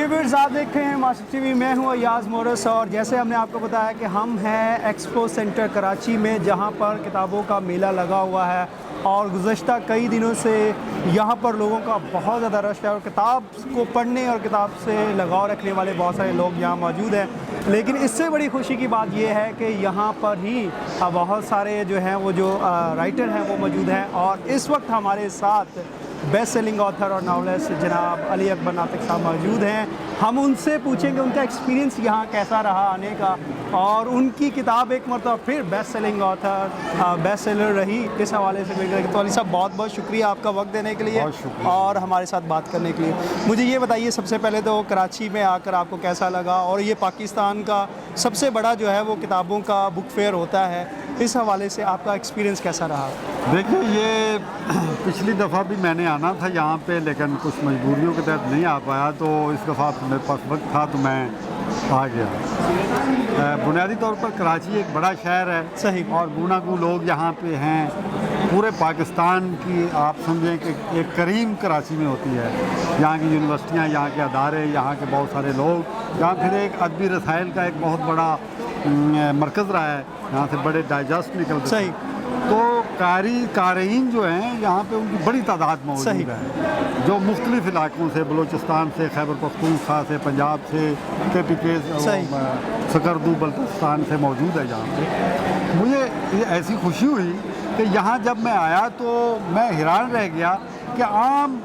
Viewers, आप देख रहे हैं मास्टर टीवी। मैं हूं अयाज मोरस और जैसे हमने आपको बताया कि हम हैं एक्सपो सेंटर कराची में, जहां पर किताबों का मेला लगा हुआ है और गुज़श्ता कई दिनों से यहां पर लोगों का बहुत ज़्यादा रश है और किताब को पढ़ने और किताब से लगाव रखने वाले बहुत सारे लोग यहां मौजूद हैं। लेकिन इससे बड़ी खुशी की बात यह है कि यहाँ पर ही बहुत सारे जो हैं वो जो राइटर हैं वो मौजूद हैं और इस वक्त हमारे साथ बेस्ट सेलिंग ऑथर और नावलिस्ट जनाब अली अकबर नातिक साहब मौजूद हैं। हम उनसे पूछेंगे उनका एक्सपीरियंस यहाँ कैसा रहा आने का और उनकी किताब एक मरतबा फिर best selling author best seller रही, इस हवाले से मिलकर। तो अली साहब, बहुत बहुत शुक्रिया आपका वक्त देने के लिए और हमारे साथ बात करने के लिए। मुझे ये बताइए सबसे पहले तो कराची में आकर आपको कैसा लगा, और ये पाकिस्तान का सबसे बड़ा जो है वो किताबों का बुक फेयर होता है, इस हवाले से आपका एक्सपीरियंस कैसा रहा? देखिए, ये पिछली दफ़ा भी मैंने आना था यहाँ पे, लेकिन कुछ मजबूरियों के तहत नहीं आ पाया, तो इस दफ़ा मेरे पास वक्त था तो मैं आ गया। बुनियादी तौर पर कराची एक बड़ा शहर है, सही, और गूनागू लोग यहाँ पे हैं। पूरे पाकिस्तान की आप समझें कि एक करीम कराची में होती है। यहाँ की यूनिवर्सिटियाँ, यहाँ के अदारे, यहाँ के बहुत सारे लोग, यहाँ फिर एक अदबी रसाइल का एक बहुत बड़ा मरकज़ रहा है, यहाँ से बड़े डाइजेस्ट निकलते सही। तो क़ारीन जो हैं यहाँ पे उनकी बड़ी तादाद मौजूद है, जो मुख्तलिफ इलाकों से, बलूचिस्तान से, खैबर पख्तूनख्वा से, पंजाब से, KPK सकरदू बल्तिस्तान से मौजूद है यहाँ पे। मुझे ये ऐसी खुशी हुई कि यहाँ जब मैं आया तो मैं हैरान रह गया कि आम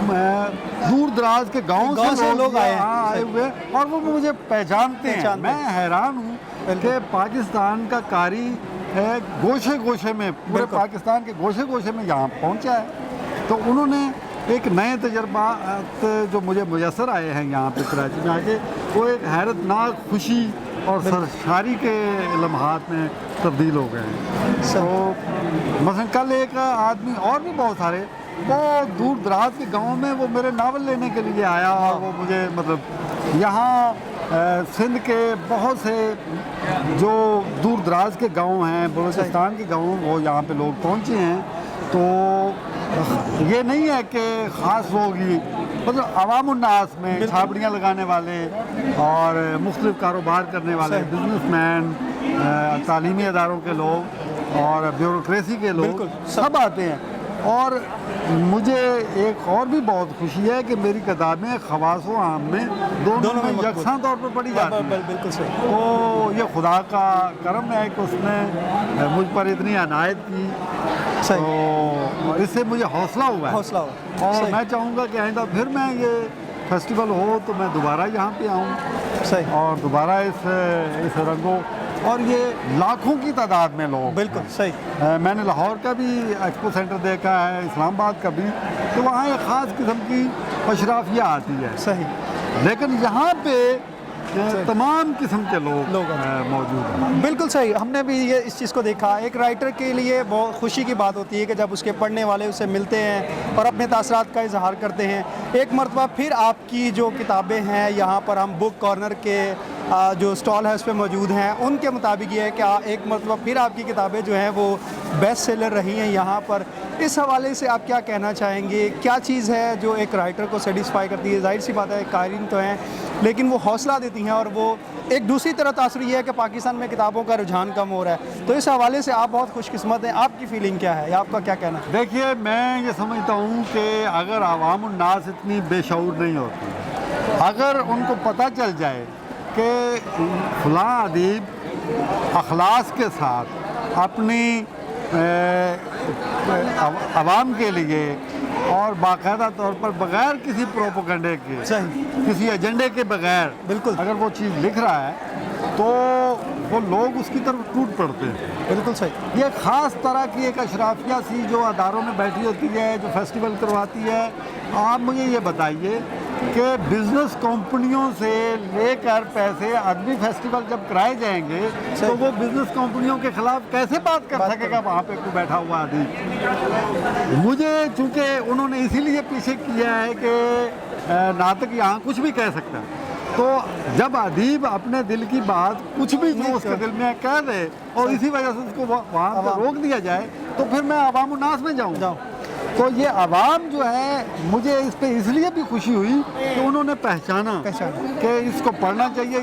दूर दराज के गाँव से लोग आए हुए और वो मुझे पहचानते हैं। मैं हैरान हूँ कि पाकिस्तान का कारी है गोशे गोशे में, पूरे पाकिस्तान के गोशे गोशे में यहाँ पहुँचा है। तो उन्होंने एक नए तजर्बा जो मुझे मुयसर आए हैं यहाँ पे कराची में आके, वो एक हैरतनाक खुशी और सरशारी के लम्हात में तब्दील हो गए हैं। तो मसलन कल एक आदमी, और भी बहुत सारे, वो दूर दराज के गाँव में वो मेरे नावल लेने के लिए आया और वो मुझे मतलब यहाँ सिंध के बहुत से जो दूर दराज के गांव हैं, बलूचिस्तान के गांव, वो यहाँ पे लोग पहुँचे हैं। तो ये नहीं है कि ख़ास लोग ही, मतलब अवामुन्नास में छाबड़ियाँ लगाने वाले और मुख्तलिफ कारोबार करने वाले बिजनेसमैन, तालीमी अदारों के लोग और ब्यूरोक्रेसी के लोग सब आते हैं। और मुझे एक और भी बहुत खुशी है कि मेरी किताबें खवास व आम में दोनों में यकसां तौर पर पढ़ी जाती हैं। बिल्कुल सही। तो ये खुदा का करम है कि उसने मुझ पर इतनी अनायत की, तो इससे मुझे हौसला हुआ है। और मैं चाहूँगा कि आइंदा फिर मैं ये फेस्टिवल हो तो मैं दोबारा यहाँ पे आऊँ, सही, और दोबारा इस रंगों, और ये लाखों की तादाद में लोग। बिल्कुल सही। मैंने लाहौर का भी एक्सपो सेंटर देखा है, इस्लामाबाद का भी, तो वहाँ एक ख़ास किस्म की अशराफिया आती है, सही, लेकिन यहाँ पे तमाम किस्म के लोग मौजूद हैं। बिल्कुल सही। हमने भी ये इस चीज़ को देखा। एक राइटर के लिए बहुत खुशी की बात होती है कि जब उसके पढ़ने वाले उससे मिलते हैं और अपने तासरात का इजहार करते हैं। एक मरतबा फिर आपकी जो किताबें हैं यहाँ पर, हम बुक कॉर्नर के जो स्टॉल है उस पर मौजूद हैं, उनके मुताबिक ये है कि एक मरतबा फिर आपकी किताबें जो हैं वो बेस्ट सेलर रही हैं यहाँ पर। इस हवाले से आप क्या कहना चाहेंगे? क्या चीज़ है जो एक राइटर को सेटिस्फाई करती है? जाहिर सी बात है क़ारीन तो हैं, लेकिन वो हौसला देती हैं, और वो एक दूसरी तरह तासर ये है कि पाकिस्तान में किताबों का रुझान कम हो रहा है। तो इस हवाले से आप बहुत खुशकिस्मत हैं। आपकी फीलिंग क्या है, या आपका क्या कहना है? देखिए, मैं ये समझता हूँ कि अगर अवामुन्नास इतनी बेशऊर नहीं होती, अगर उनको पता चल जाए कि फलां अदीब अखलास के साथ अपनी आवाम के लिए और बाकायदा तौर पर बग़ैर किसी प्रोपेगेंडे के, किसी एजेंडे के बगैर, बिल्कुल, अगर वो चीज़ लिख रहा है तो वो लोग उसकी तरफ टूट पड़ते हैं। बिल्कुल सही। ये ख़ास तरह की एक अशराफिया सी जो अदारों में बैठी होती है, जो फेस्टिवल करवाती है। आप मुझे ये बताइए कि बिज़नेस कंपनियों से लेकर पैसे अदबी फेस्टिवल जब कराए जाएंगे तो वो बिज़नेस कंपनियों के ख़िलाफ़ कैसे बात कर सकेगा वहाँ पे कोई बैठा हुआ अदीब? मुझे चूँकि उन्होंने इसीलिए पीछे किया है कि नातिक यहाँ कुछ भी कह सकता है, तो जब अदीब अपने दिल की बात कुछ भी जो उसके दिल में कह दे और इसी वजह से उसको वहाँ पर रोक दिया जाए, तो फिर मैं अवामुन्नास में जाऊँ। تو یہ عوام جو ہے مجھے اس پہ اس لیے بھی خوشی ہوئی کہ انہوں نے پہچانا کہ اس کو پڑھنا چاہیے،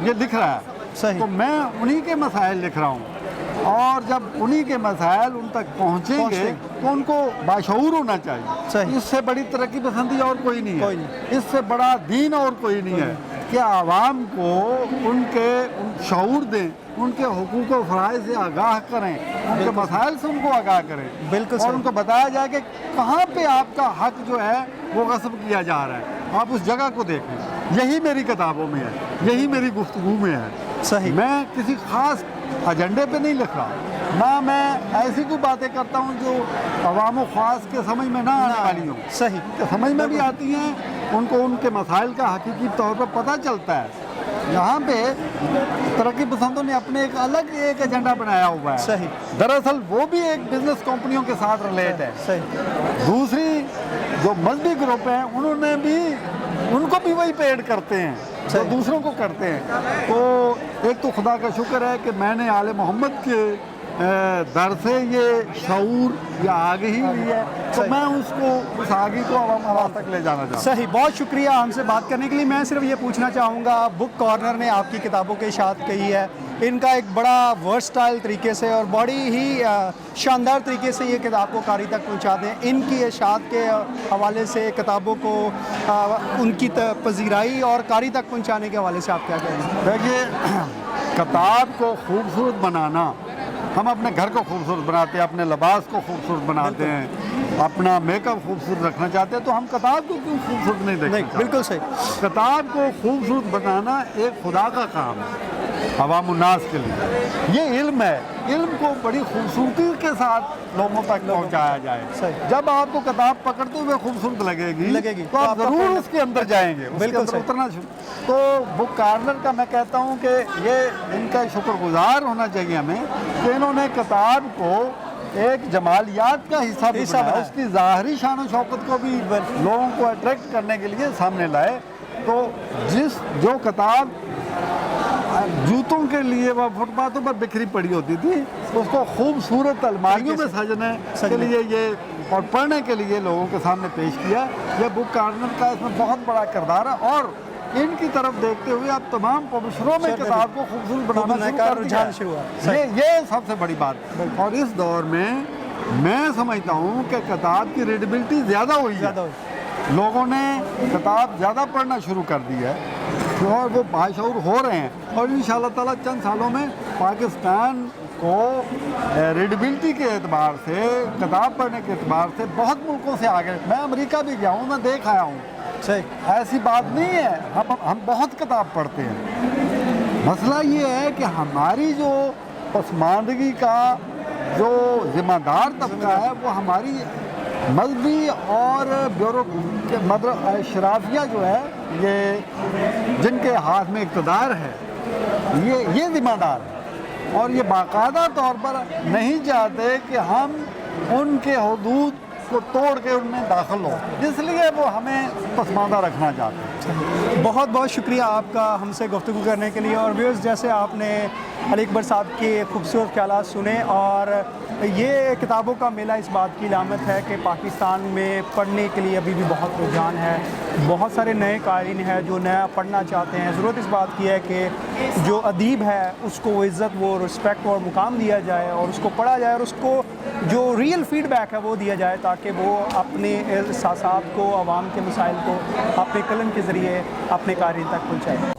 یہ لکھ رہا ہے صحیح، تو میں انہی کے مسائل لکھ رہا ہوں، اور جب انہی کے مسائل ان تک پہنچیں گے تو ان کو باشعور ہونا چاہیے۔ اس سے بڑی ترقی پسندی اور کوئی نہیں ہے، اس سے بڑا دین اور کوئی نہیں ہے کہ عوام کو ان کے شعور دیں، ان کے حقوق و فرائض سے آگاہ کریں، ان کے مسائل سے ان کو آگاہ کریں، بالکل، اور ان کو بتایا جائے کہ کہاں پہ آپ کا حق جو ہے وہ غصب کیا جا رہا ہے، آپ اس جگہ کو دیکھیں۔ یہی میری کتابوں میں ہے، یہی میری گفتگو میں ہے۔ صحیح، میں کسی خاص ایجنڈے پہ نہیں لکھ رہا، نہ میں ایسی کوئی باتیں کرتا ہوں جو عوام و خاص کے سمجھ میں نہ آنے والی ہوں، صحیح، سمجھ میں بھی آتی ہیں، ان کو ان کے مسائل کا حقیقی طور پر پتہ چلتا ہے۔ یہاں پہ ترقی پسندوں نے اپنے ایک ایجنڈا بنایا ہوا ہے، صحیح، دراصل وہ بھی ایک بزنس کمپنیوں کے ساتھ ریلیٹ ہے۔ صحیح، دوسری جو مذہبی گروپ ہیں انہوں نے بھی، ان کو بھی وہی پیڈ کرتے ہیں جو دوسروں کو کرتے ہیں۔ تو ایک تو خدا کا شکر ہے کہ میں نے آل محمد کے در سے یہ شعور یا آگہی لی ہے، تو میں اس آگہی کو عوام آواز تک لے جانا چاہتا ہوں۔ صحیح، بہت شکریہ ہم سے بات کرنے کے لیے۔ میں صرف یہ پوچھنا چاہوں گا، بک کارنر نے آپ کی کتابوں کی اشاعت کی ہے، ان کا ایک بڑا ورسٹائل طریقے سے اور بڑی ہی شاندار طریقے سے یہ کتاب کو قاری تک پہنچاتے ہیں۔ ان کی اشاعت کے حوالے سے کتابوں کو ان کی پذیرائی اور قاری تک پہنچانے کے حوالے سے آپ کیا کہیں گے؟ دیکھیے، کتاب کو خوبصورت بنانا، ہم اپنے گھر کو خوبصورت بناتے ہیں، اپنے لباس کو خوبصورت بناتے ہیں، اپنا میک اپ خوبصورت رکھنا چاہتے ہیں، تو ہم کتاب کو کیوں خوبصورت نہیں دیکھنا چاہتے؟ بالکل صحیح، کتاب کو خوبصورت بنانا ایک خدا کا کام ہے عوام الناس کے لیے۔ یہ علم ہے، علم کو بڑی خوبصورتی کے ساتھ لوگوں تک پہنچایا جائے۔ جب آپ کو کتاب پکڑتے ہوئے خوبصورت لگے گی تو آپ ضرور اس کے اندر جائیں گے، اس کے اندر اترنا شروع۔ تو بک کارنر کا میں کہتا ہوں کہ یہ ان کا شکر گزار ہونا چاہیے ہمیں کہ انہوں نے کتاب کو ایک جمالیات کا حصہ بنایا، اس کی ظاہری شان و شوکت کو بھی لوگوں کو اٹریکٹ کرنے کے لیے سامنے لائے۔ تو جو کتاب جوتوں کے لیے وہ فٹ پاتھوں پر بکھری پڑی ہوتی تھی، اس کو خوبصورت الماریوں میں سجنے کے لیے یہ اور پڑھنے کے لیے لوگوں کے سامنے پیش کیا۔ یہ بک کارنر کا اس میں بہت بڑا کردار ہے، اور ان کی طرف دیکھتے ہوئے اب تمام پبلشروں میں کتاب کو خوبصورت بنانا شروع کر دیا۔ یہ سب سے بڑی بات۔ اور اس دور میں میں سمجھتا ہوں کہ کتاب کی ریڈیبلٹی زیادہ ہوئی ہے، لوگوں نے کتاب زیادہ پڑھنا شروع کر دی ہے اور وہ باشعور ہو رہے ہیں، اور انشاءاللہ تعالیٰ چند سالوں میں پاکستان کو ریڈیبلٹی کے اعتبار سے، کتاب پڑھنے کے اعتبار سے بہت ملکوں سے آگے۔ میں امریکہ بھی گیا ہوں، میں دیکھ آیا ہوں، ایسی بات نہیں ہے، ہم بہت کتاب پڑھتے ہیں۔ مسئلہ یہ ہے کہ ہماری جو پسماندگی کا جو ذمہ دار طبقہ ہے وہ ہماری مذہبی اور شرافیہ جو ہے، یہ جن کے ہاتھ میں اقتدار ہے، یہ ذمہ دار ہے، اور یہ باقاعدہ طور پر نہیں چاہتے کہ ہم ان کے حدود کو توڑ کے ان میں داخل ہو، اس لیے وہ ہمیں پسماندہ رکھنا چاہتے ہیں۔ بہت بہت شکریہ آپ کا ہم سے گفتگو کرنے کے لیے، اور ویورز جیسے آپ نے علی اکبر صاحب کے خوبصورت خیالات سنے، اور یہ کتابوں کا میلہ اس بات کی علامت ہے کہ پاکستان میں پڑھنے کے لیے ابھی بھی بہت رجحان ہے، بہت سارے نئے قارئین ہیں جو نیا پڑھنا چاہتے ہیں۔ ضرورت اس بات کی ہے کہ جو ادیب ہے اس کو وہ عزت، وہ رسپیکٹ اور مقام دیا جائے، اور اس کو پڑھا جائے، اور اس کو جو ریئل فیڈ بیک ہے وہ دیا جائے، تاکہ وہ اپنے احساسات کو، عوام کے مسائل کو اپنے قلم کے ذریعے اپنے قارئین تک پہنچائے۔